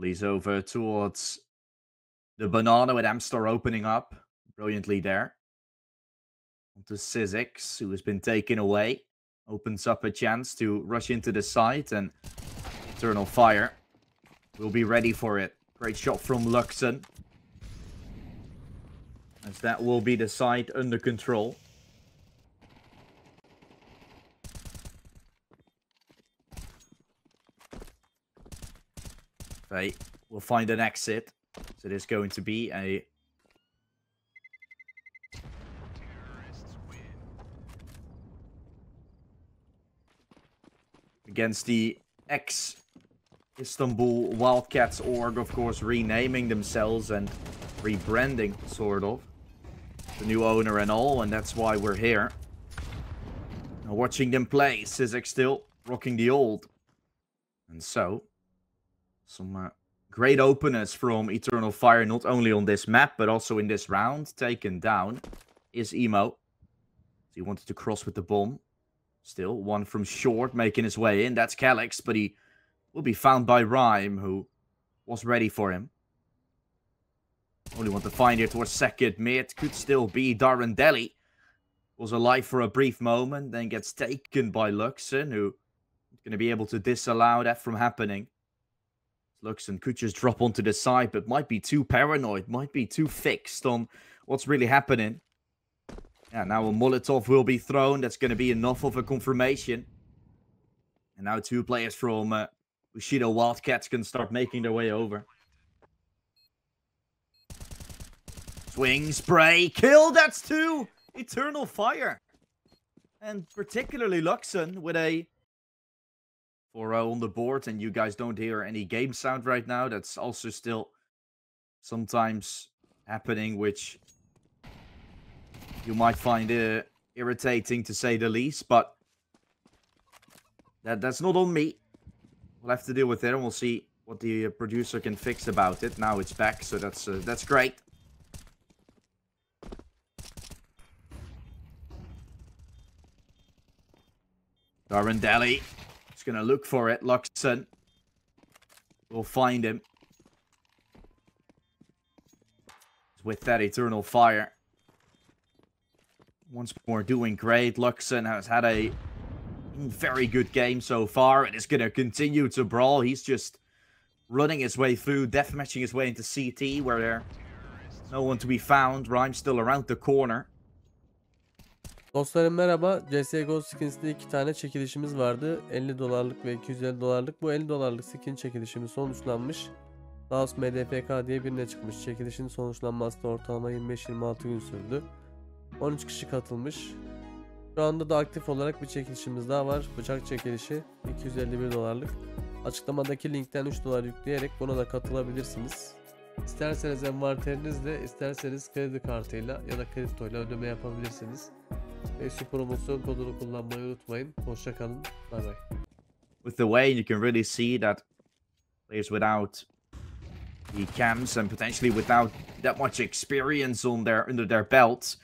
He's over towards the banana with Amstar opening up brilliantly there. Onto Sizzix, who has been taken away. Opens up a chance to rush into the site, and Eternal Fire will be ready for it. Great shot from Luxon, as that will be the site under control. They will find an exit. So there's going to be a against the ex-Istanbul Wildcats org, of course, renaming themselves and rebranding, sort of. The new owner and all, and that's why we're here. Now watching them play, Sizzix still rocking the old. And so, some great openers from Eternal Fire, not only on this map, but also in this round. Taken down is Emo. He wanted to cross with the bomb. Still, one from short, making his way in. That's Calyx, but he will be found by Rhyme, who was ready for him. Only want to find here towards second mid. Could still be Darandelli. Was alive for a brief moment, then gets taken by Luxon, who is going to be able to disallow that from happening. Luxon could just drop onto the side, but might be too paranoid, might be too fixed on what's really happening. Yeah, now a Molotov will be thrown. That's going to be enough of a confirmation. And now two players from Bushido Wildcats can start making their way over. Swing, spray, kill, that's two! Eternal Fire. And particularly Luxon with a 4-0 on the board. And you guys don't hear any game sound right now. That's also still sometimes happening, which you might find irritating, to say the least. But that's not on me. We'll have to deal with it, and we'll see what the producer can fix about it. Now it's back, so that's great. Darandelli is going to look for it. Luxon will find him. With that Eternal Fire. Once more doing great. Luxon has had a very good game so far and is going to continue to brawl. He's just running his way through, deathmatching his way into CT, where there's no one to be found. Rhyme still around the corner. Dostlarım merhaba. CSGO skins'te 2 tane çekilişimiz vardı. 50 dolarlık ve 250 dolarlık. Bu 50 dolarlık skin çekilişimiz sonuçlanmış. Daha MDFK diye birine çıkmış. Çekilişin sonuçlanması da ortalama 25-26 gün sürdü. 13 kişi katılmış. Şu anda da aktif olarak bir çekilişimiz daha var. Bıçak çekilişi 251 dolarlık. Açıklamadaki linkten 3 dolar yükleyerek buna da katılabilirsiniz. İsterseniz envanterinizle, isterseniz kredi kartıyla ya da kriptoyla ödeme yapabilirsiniz. Ve şu promosyon kodunu kullanmayı unutmayın. Hoşça kalın. Bye bye. With the way, you can really see that players without the cams and potentially without that much experience under their belts,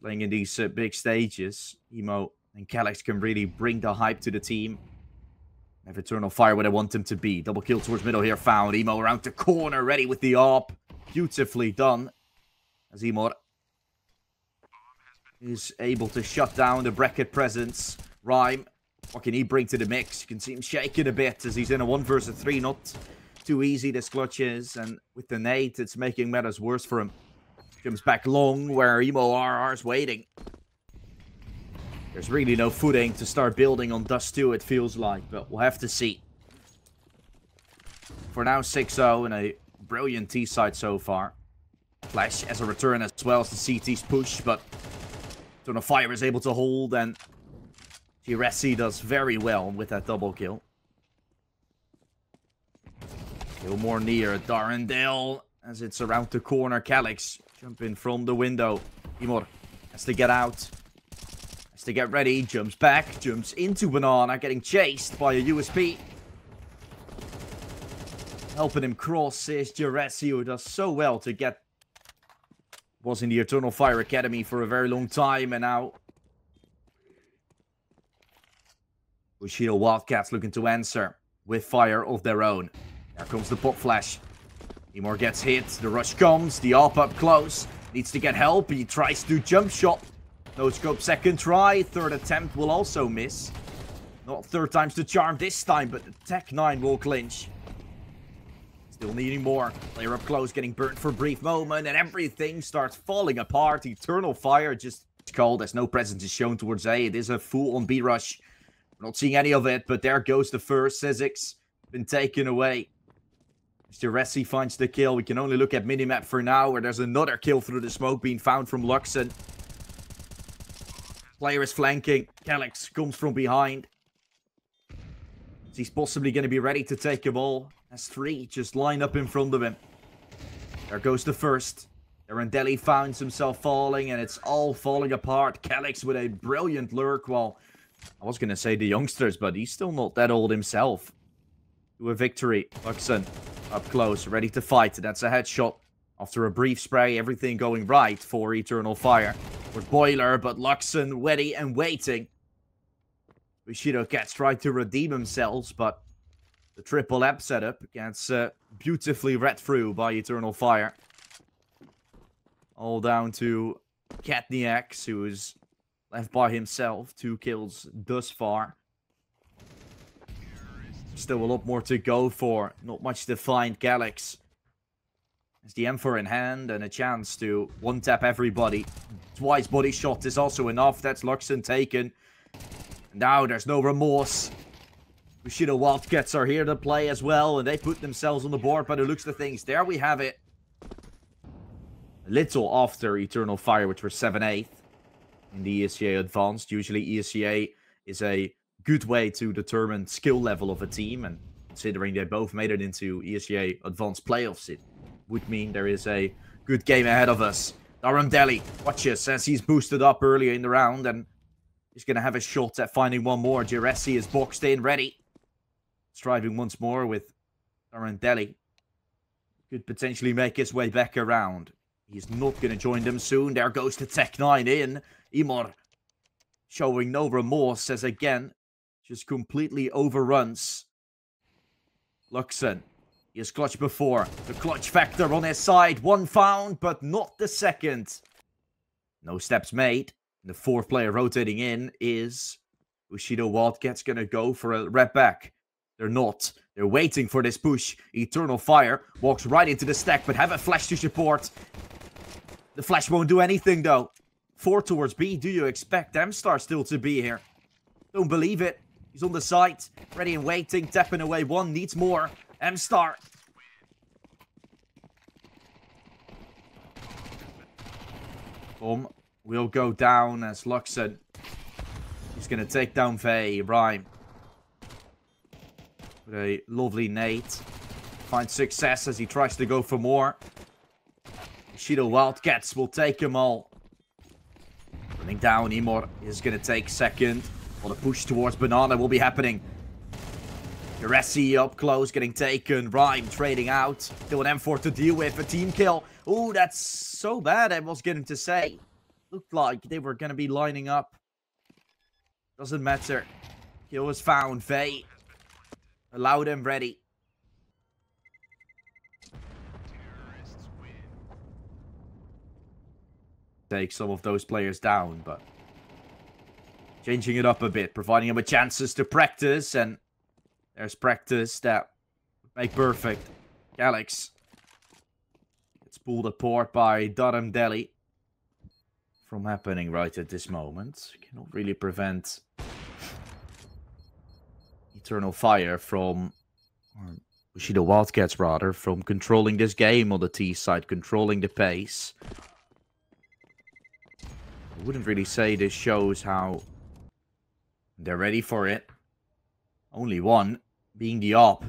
playing in these big stages, Emo and Calyx can really bring the hype to the team. Have Eternal Fire where they want him to be. Double kill towards middle here found. Emo around the corner, ready with the AWP. Beautifully done. As Emo is able to shut down the bracket presence. Rhyme, what can he bring to the mix? You can see him shaking a bit as he's in a 1 versus 3. Not too easy, this clutch is. And with the nade, it's making matters worse for him. Comes back long where Emo RR's waiting. There's really no footing to start building on Dust 2, it feels like. But we'll have to see. For now, 6-0 and a brilliant T-side so far. Flash as a return as well as the CT's push, but Eternal Fire is able to hold, and Giresi does very well with that double kill. Still more near Darendale as it's around the corner. Calyx jumping from the window. Imor has to get out. Has to get ready. Jumps back. Jumps into Banana. Getting chased by a USP. Helping him cross is Giresi, who does so well to get... Was in the Eternal Fire Academy for a very long time, and now Bushido Wildcats looking to answer with fire of their own. There comes the pop flash. Timor gets hit. The rush comes. The AWP up close. Needs to get help. He tries to jump shot. No scope second try. Third attempt will also miss. Not third time's the charm this time, but the Tech-9 will clinch. Still needing more. Player up close, getting burnt for a brief moment, and everything starts falling apart. Eternal Fire just cold as no presence is shown towards A. It is a full-on B rush. We're not seeing any of it, but there goes the first. Sizzix been taken away. Mr. Ressi finds the kill. We can only look at minimap for now, where there's another kill through the smoke being found from Luxon. Player is flanking. Calyx comes from behind. He's possibly going to be ready to take them all. As 3 just line up in front of him. There goes the first. Arendelle finds himself falling, and it's all falling apart. Calyx with a brilliant lurk, while I was going to say the youngsters, but he's still not that old himself. To a victory. Luxon up close, ready to fight. That's a headshot. After a brief spray, everything going right for Eternal Fire. With Boiler, but Luxon ready and waiting. Bushido Cats tried to redeem themselves, but the triple app setup gets beautifully read through by Eternal Fire. All down to Katniax, who is left by himself. 2 kills thus far. Still a lot more to go for. Not much to find. Calyx has the M4 in hand and a chance to one-tap everybody. Twice body shot is also enough. That's Luxon taken. Now there's no remorse. Bushido Wildcats are here to play as well, and they put themselves on the board by the looks of things. There we have it. A little after Eternal Fire, which were 7-8 in the ESCA Advanced. Usually ESCA is a good way to determine skill level of a team, and considering they both made it into ESCA Advanced playoffs, it would mean there is a good game ahead of us. Arendelle watches as he's boosted up earlier in the round, and he's going to have a shot at finding one more. Giresi is boxed in, ready. Striving once more with Arendelle. Could potentially make his way back around. He's not going to join them soon. There goes the Tech-9 in. Imor showing no remorse as again, just completely overruns Luxon. He has clutched before. The clutch factor on his side. 1 found, but not the second. No steps made. The 4th player rotating in is Bushido Wildcats going to go for a red back. They're not. They're waiting for this push. Eternal Fire walks right into the stack, but have a flash to support. The flash won't do anything, though. 4 towards B. Do you expect M-Star still to be here? Don't believe it. He's on the side. Ready and waiting. Tapping away 1. Needs more. M-Star. Bomb will go down as Luxon. He's going to take down Vey. Rhyme. With a lovely nade. Finds success as he tries to go for more. Bushido Wildcats will take them all. Running down, Imor is going to take second. While the push towards Banana will be happening. Giresi up close, getting taken. Rhyme trading out. Still an M4 to deal with. A team kill. Oh, that's so bad, I was getting to say. Looked like they were going to be lining up. Doesn't matter. Kill was found. Vey. Allow them ready. Take some of those players down, but changing it up a bit, providing them with chances to practice, and there's practice that make perfect. Calyx gets pulled apart by Arendelle from happening right at this moment. Cannot really prevent Eternal Fire from, or Bushido Wildcats rather, from controlling this game on the T side, controlling the pace. I wouldn't really say this shows how they're ready for it. Only one being the op.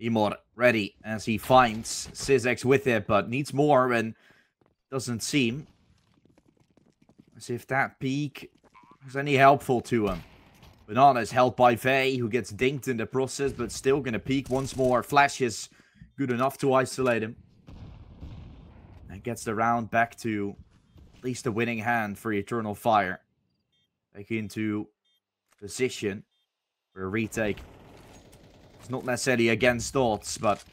Imor ready as he finds Sizzix with it, but needs more and doesn't seem as if that peek is any helpful to him. Banana is held by Vey, who gets dinked in the process, but still going to peek once more. Flash is good enough to isolate him. And gets the round back to at least a winning hand for Eternal Fire. Back into position for a retake It's not necessarily against odds, but...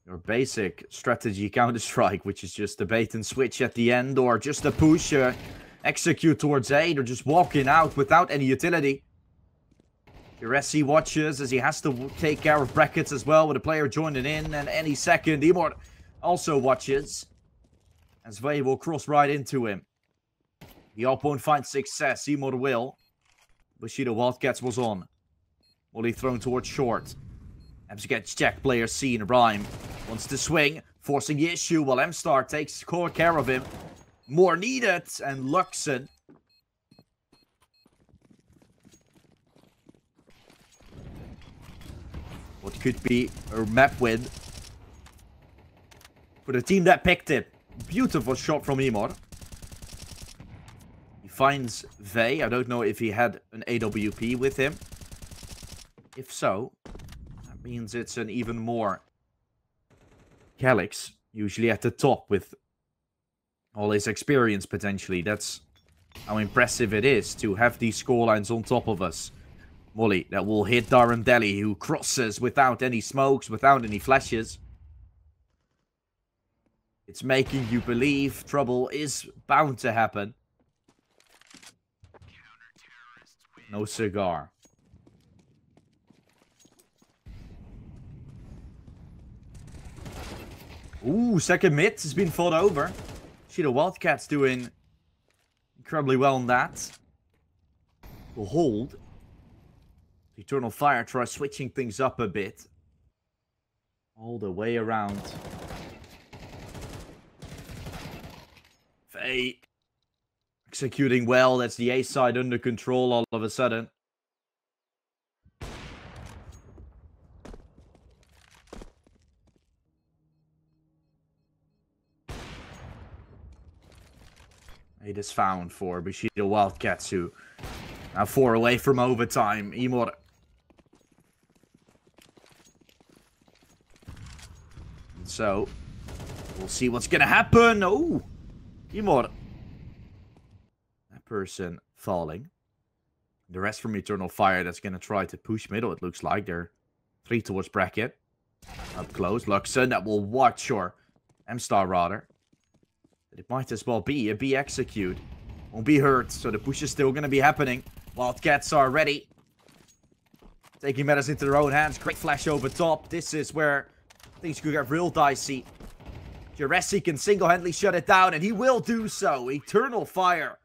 your basic strategy Counter-Strike, which is just a bait and switch at the end, or just a push, execute towards A, or just walking out without any utility. Juresi watches as he has to take care of brackets as well, with a player joining in, and any second, Emort also watches as Vey will cross right into him. The op won't find success, Emort will. Bushido Wildcats was on. Molly thrown towards short. Ems gets check, player seen. Rhyme wants to swing, forcing the issue while M-Star takes core care of him. More needed, and Luxon. What could be a map win for the team that picked it. Beautiful shot from Emor. He finds Vey. I don't know if he had an AWP with him. If so, that means it's an even more Calyx, usually at the top with all his experience potentially. That's how impressive it is to have these scorelines on top of us. Molly, that will hit Darandelli, who crosses without any smokes, without any flashes. It's making you believe trouble is bound to happen. No cigar. Ooh, second mid has been fought over. See the Wildcats doing incredibly well on that. Will hold. Eternal Fire tries switching things up a bit. All the way around. Vey executing well. That's the A side under control all of a sudden. It is found for Bushido Wildcats, who now 4 away from overtime. Emor. And so, we'll see what's going to happen. Oh, Emor. That person falling. The rest from Eternal Fire that's going to try to push middle, it looks like. They're 3 towards bracket. Up close. Luxon that will watch, or M-Star rather. But it might as well be a B execute. Won't be hurt, so the push is still going to be happening. Wildcats are ready. Taking matters into their own hands. Great flash over top. This is where things could get real dicey. Juresi can single-handedly shut it down, and he will do so. Eternal Fire